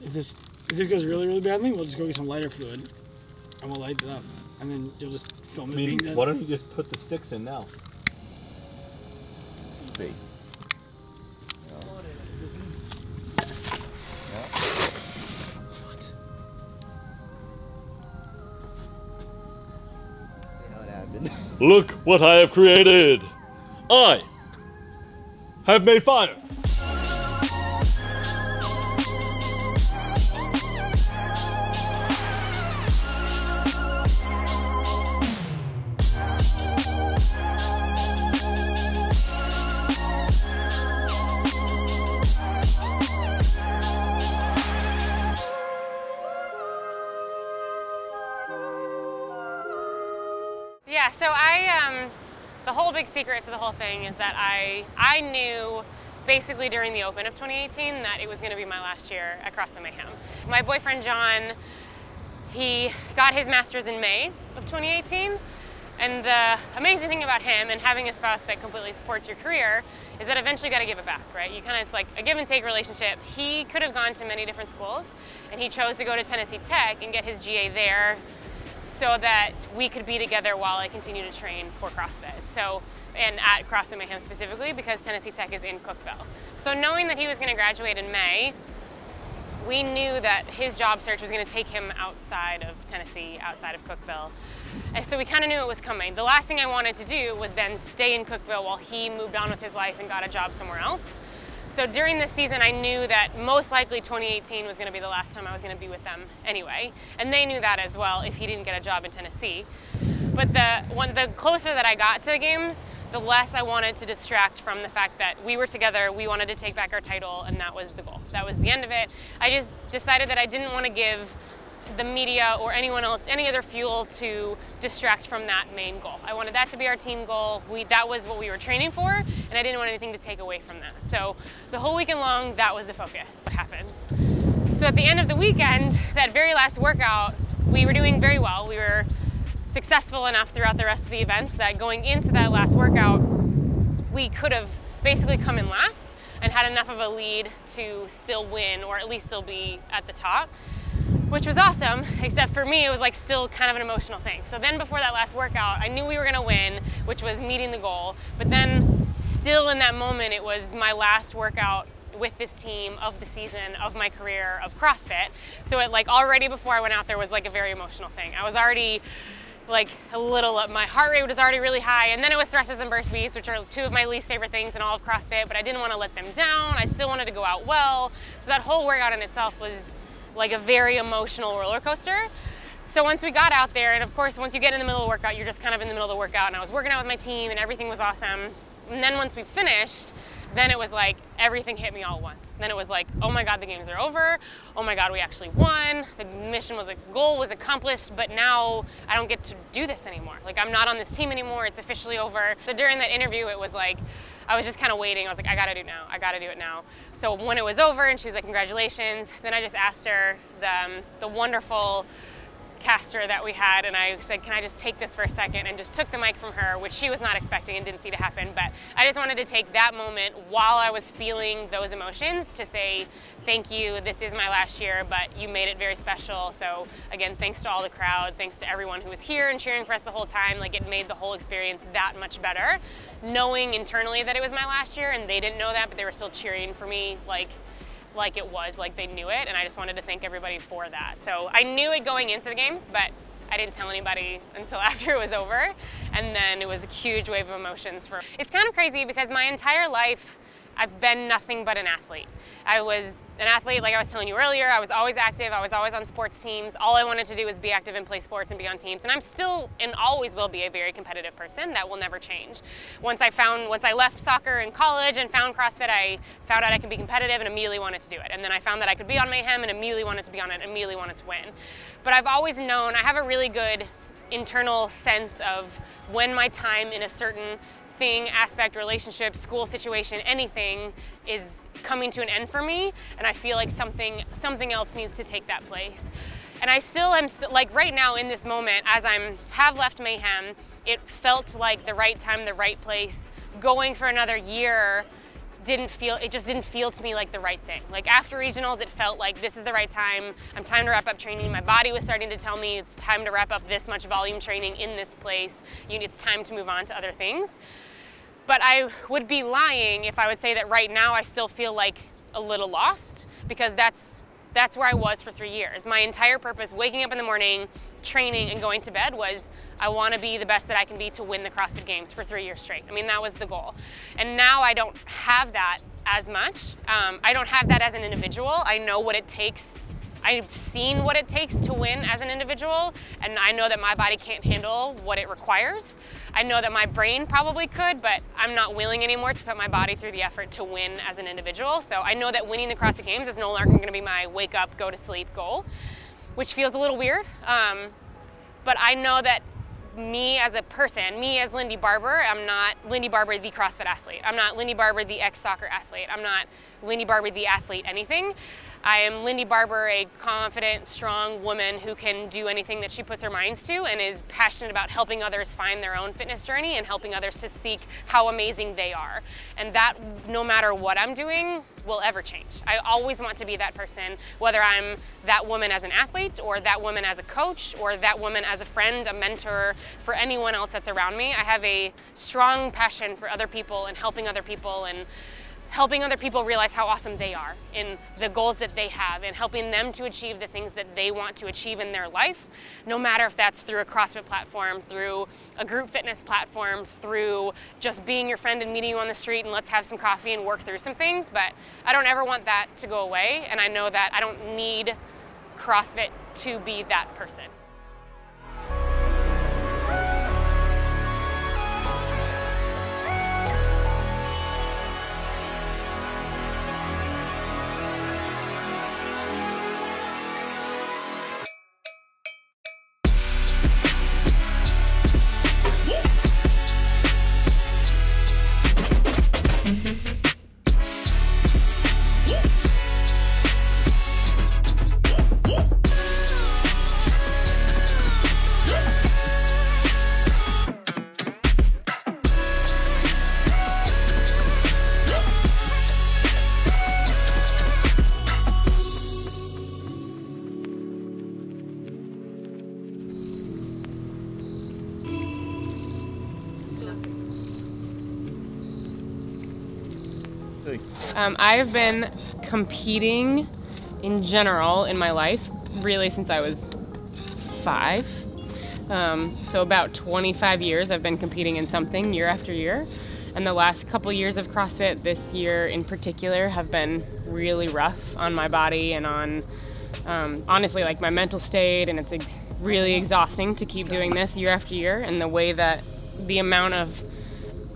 if this goes really, really badly, we'll just go get some lighter fluid and we'll light it up. And then you'll just film it being dead. Why don't you just put the sticks in now? Big. Look what I have created! I have made fire! Yeah, so the whole big secret to the whole thing is that I knew basically during the Open of 2018 that it was going to be my last year at CrossFit Mayhem. My boyfriend John, he got his master's in May of 2018, and the amazing thing about him and having a spouse that completely supports your career is that eventually you got to give it back, right? You it's like a give and take relationship. He could have gone to many different schools, and he chose to go to Tennessee Tech and get his GA there, so that we could be together while I continue to train for CrossFit. So, and at CrossFit Mayhem specifically, because Tennessee Tech is in Cookeville. So knowing that he was gonna graduate in May, we knew that his job search was gonna take him outside of Tennessee, outside of Cookeville. And so we kind of knew it was coming. The last thing I wanted to do was then stay in Cookeville while he moved on with his life and got a job somewhere else. So during this season, I knew that most likely 2018 was going to be the last time I was going to be with them anyway. And they knew that as well if he didn't get a job in Tennessee. But the closer that I got to the games, the less I wanted to distract from the fact that we were together, we wanted to take back our title, and that was the goal. That was the end of it. I just decided that I didn't want to give the media or anyone else any other fuel to distract from that main goal. I wanted that to be our team goal. That was what we were training for, and I didn't want anything to take away from that. So the whole weekend long, that was the focus. What happens? So at the end of the weekend, that very last workout, we were doing very well. We were successful enough throughout the rest of the events that going into that last workout, we could have basically come in last and had enough of a lead to still win, or at least still be at the top, which was awesome, except for me, it was like still kind of an emotional thing. So then before that last workout, I knew we were gonna win, which was meeting the goal, but then still in that moment, it was my last workout with this team of the season, of my career, of CrossFit. So it already before I went out there was like a very emotional thing. I was already like a little up, my heart rate was already really high, and then it was thrusters and burpees, which are two of my least favorite things in all of CrossFit, but I didn't wanna let them down. I still wanted to go out well. So that whole workout in itself was like a very emotional roller coaster. So once we got out there, and of course once you get in the middle of the workout, you're just kind of in the middle of the workout, and I was working out with my team and everything was awesome. And then once we finished, then it was like everything hit me all at once. Then it was like, oh my God, the games are over. Oh my God, we actually won. The mission was, goal was accomplished, but now I don't get to do this anymore. Like I'm not on this team anymore, it's officially over. So during that interview, it was like, I was just kind of waiting. I was like, I gotta do it now. I gotta do it now. So when it was over and she was like, congratulations, then I just asked her the wonderful caster that we had, and I said, can I just take this for a second, and just took the mic from her, which she was not expecting and didn't see to happen, but I just wanted to take that moment while I was feeling those emotions to say, thank you, this is my last year, but you made it very special. So again, thanks to all the crowd, thanks to everyone who was here and cheering for us the whole time. Like it made the whole experience that much better, knowing internally that it was my last year, and they didn't know that, but they were still cheering for me like it was, like they knew it, and I just wanted to thank everybody for that. So I knew it going into the games, but I didn't tell anybody until after it was over, and then it was a huge wave of emotions. It's kind of crazy because my entire life I've been nothing but an athlete. I was an athlete, like I was telling you earlier. I was always active, I was always on sports teams. All I wanted to do was be active and play sports and be on teams. And I'm still and always will be a very competitive person. That will never change. Once I left soccer in college and found CrossFit, I found out I could be competitive and immediately wanted to do it. And then I found that I could be on Mayhem and immediately wanted to be on it, immediately wanted to win. But I've always known, I have a really good internal sense of when my time in a certain thing, aspect, relationship, school situation, anything is coming to an end for me, and I feel like something else needs to take that place. And I still am, like right now in this moment, as have left Mayhem, it felt like the right time, the right place, going for another year it just didn't feel to me like the right thing. Like after regionals, it felt like this is the right time. Time to wrap up training. My body was starting to tell me it's time to wrap up this much volume training in this place. It's time to move on to other things. But I would be lying if I would say that right now I still feel like a little lost, because that's where I was for 3 years. My entire purpose, waking up in the morning, training, and going to bed was I want to be the best that I can be to win the CrossFit Games for 3 years straight. I mean, that was the goal. And now I don't have that as much. I don't have that as an individual. I know what it takes. I've seen what it takes to win as an individual, and I know that my body can't handle what it requires. I know that my brain probably could, but I'm not willing anymore to put my body through the effort to win as an individual. So I know that winning the CrossFit Games is no longer going to be my wake up, go to sleep goal, which feels a little weird. But I know that me as a person, me as Lindy Barber, I'm not Lindy Barber the CrossFit athlete. I'm not Lindy Barber the ex-soccer athlete. I'm not Lindy Barber the athlete anything. I am Lindy Barber, a confident, strong woman who can do anything that she puts her mind to and is passionate about helping others find their own fitness journey and helping others to seek how amazing they are. And that, no matter what I'm doing, will ever change. I always want to be that person, whether I'm that woman as an athlete or that woman as a coach or that woman as a friend, a mentor, for anyone else that's around me. I have a strong passion for other people and helping other people realize how awesome they are in the goals that they have and helping them to achieve the things that they want to achieve in their life, no matter if that's through a CrossFit platform, through a group fitness platform, through just being your friend and meeting you on the street and let's have some coffee and work through some things. But I don't ever want that to go away, and I know that I don't need CrossFit to be that person. I've been competing in general in my life really since I was 5. So about 25 years I've been competing in something year after year. And the last couple years of CrossFit, this year in particular, have been really rough on my body and on, honestly, like my mental state, and it's really exhausting to keep doing this year after year. And the way that the amount of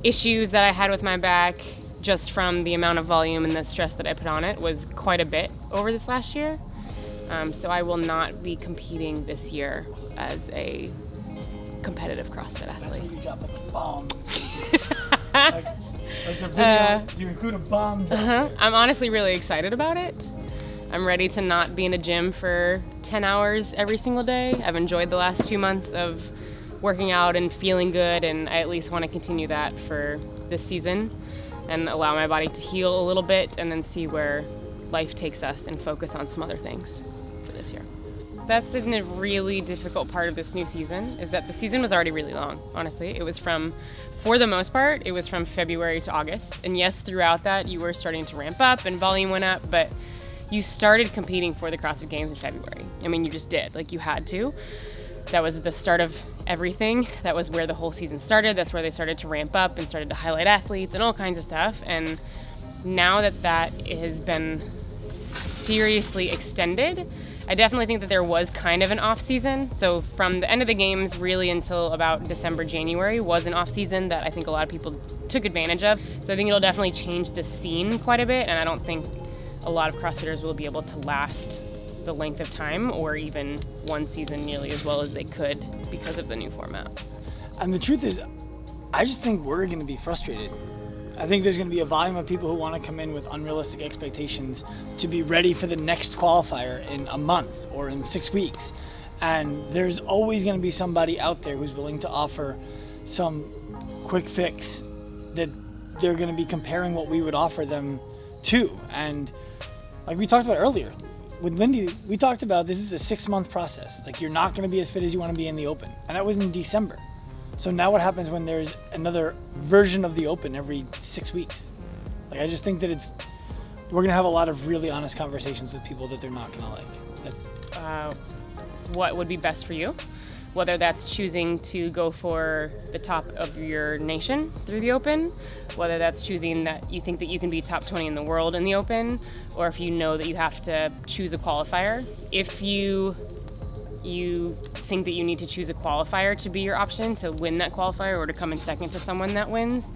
issues that I had with my back, just from the amount of volume and the stress that I put on it, was quite a bit over this last year. So I will not be competing this year as a competitive CrossFit athlete. That's when you drop like a bomb. like the video, you include a bomb. I'm honestly really excited about it. I'm ready to not be in a gym for 10 hours every single day. I've enjoyed the last 2 months of working out and feeling good, and I at least want to continue that for this season and allow my body to heal a little bit and then see where life takes us and focus on some other things for this year. That's been a really difficult part of this new season, is that the season was already really long, honestly. It was for the most part, it was from February to August. And yes, throughout that, you were starting to ramp up and volume went up, but you started competing for the CrossFit Games in February. I mean, you just did, like you had to. That was the start of everything. That was where the whole season started. That's where they started to ramp up and started to highlight athletes and all kinds of stuff. And now that that has been seriously extended, I definitely think that there was kind of an off season. So from the end of the games really until about December, January was an off season that I think a lot of people took advantage of. So I think it'll definitely change the scene quite a bit, and I don't think a lot of CrossFitters will be able to last the length of time or even one season nearly as well as they could because of the new format. And the truth is, I just think we're going to be frustrated. I think there's going to be a volume of people who want to come in with unrealistic expectations to be ready for the next qualifier in a month or in 6 weeks. And there's always going to be somebody out there who's willing to offer some quick fix that they're going to be comparing what we would offer them to. And like we talked about earlier, with Lindy, we talked about this is a 6-month process. Like, you're not going to be as fit as you want to be in the open. And that was in December. So now what happens when there's another version of the open every 6 weeks? Like, I just think that we're going to have a lot of really honest conversations with people that they're not going to like. What would be best for you? Whether that's choosing to go for the top of your nation through the open, whether that's choosing that you think that you can be top 20 in the world in the open, or if you know that you have to choose a qualifier. If you think that you need to choose a qualifier to be your option to win that qualifier or to come in second to someone that wins,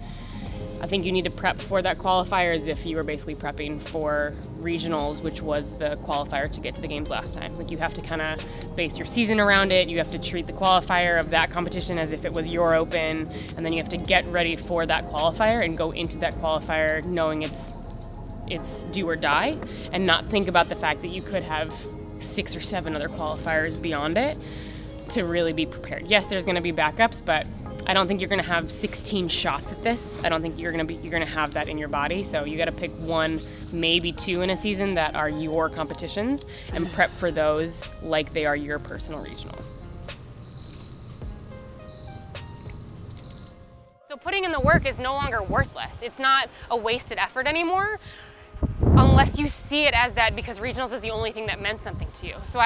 I think you need to prep for that qualifier as if you were basically prepping for regionals, which was the qualifier to get to the games last time. Like, you have to kind of base your season around it. You have to treat the qualifier of that competition as if it was your open, and then you have to get ready for that qualifier and go into that qualifier knowing it's do or die, and not think about the fact that you could have 6 or 7 other qualifiers beyond it to really be prepared. Yes, there's going to be backups, but I don't think you're going to have 16 shots at this. I don't think you're going to have that in your body. So you got to pick 1, maybe 2 in a season that are your competitions and prep for those like they are your personal regionals. So putting in the work is no longer worthless. It's not a wasted effort anymore, unless you see it as that because regionals was the only thing that meant something to you. So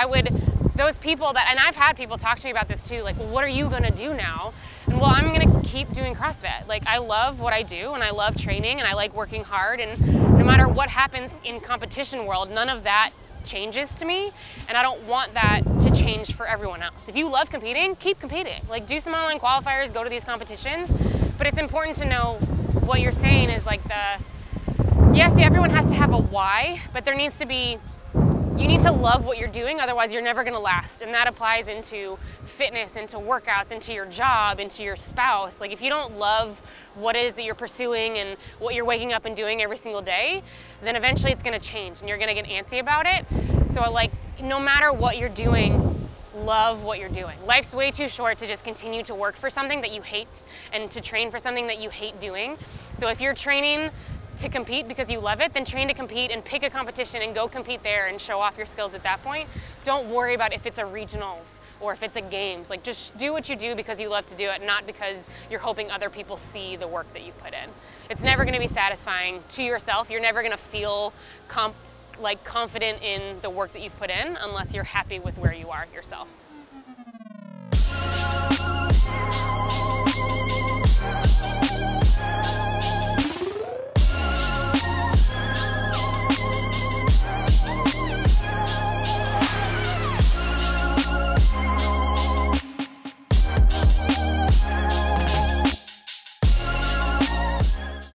those people that, and I've had people talk to me about this too, like, well, what are you gonna do now? And well, I'm gonna keep doing CrossFit. Like, I love what I do, and I love training, and I like working hard, and no matter what happens in competition world, none of that changes to me, and I don't want that to change for everyone else. If you love competing, keep competing. Like, do some online qualifiers, go to these competitions, but it's important to know what you're saying is like yes, everyone has to have a why, but there needs to be, you need to love what you're doing, otherwise you're never gonna last. And that applies into fitness, into workouts, into your job, into your spouse. Like, if you don't love what it is that you're pursuing and what you're waking up and doing every single day, then eventually it's gonna change and you're gonna get antsy about it. So like, no matter what you're doing, love what you're doing. Life's way too short to just continue to work for something that you hate and to train for something that you hate doing. So if you're training to compete because you love it, then train to compete and pick a competition and go compete there and show off your skills at that point. Don't worry about if it's a regionals or if it's a games. Like, just do what you do because you love to do it, not because you're hoping other people see the work that you put in. It's never gonna be satisfying to yourself. You're never gonna feel confident in the work that you've put in unless you're happy with where you are yourself.